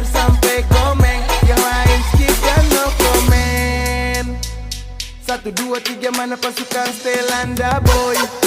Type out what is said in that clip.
sampai komen, yang lain skip dan no komen. 1, 2, 3 mana pasukan Stelanda boy?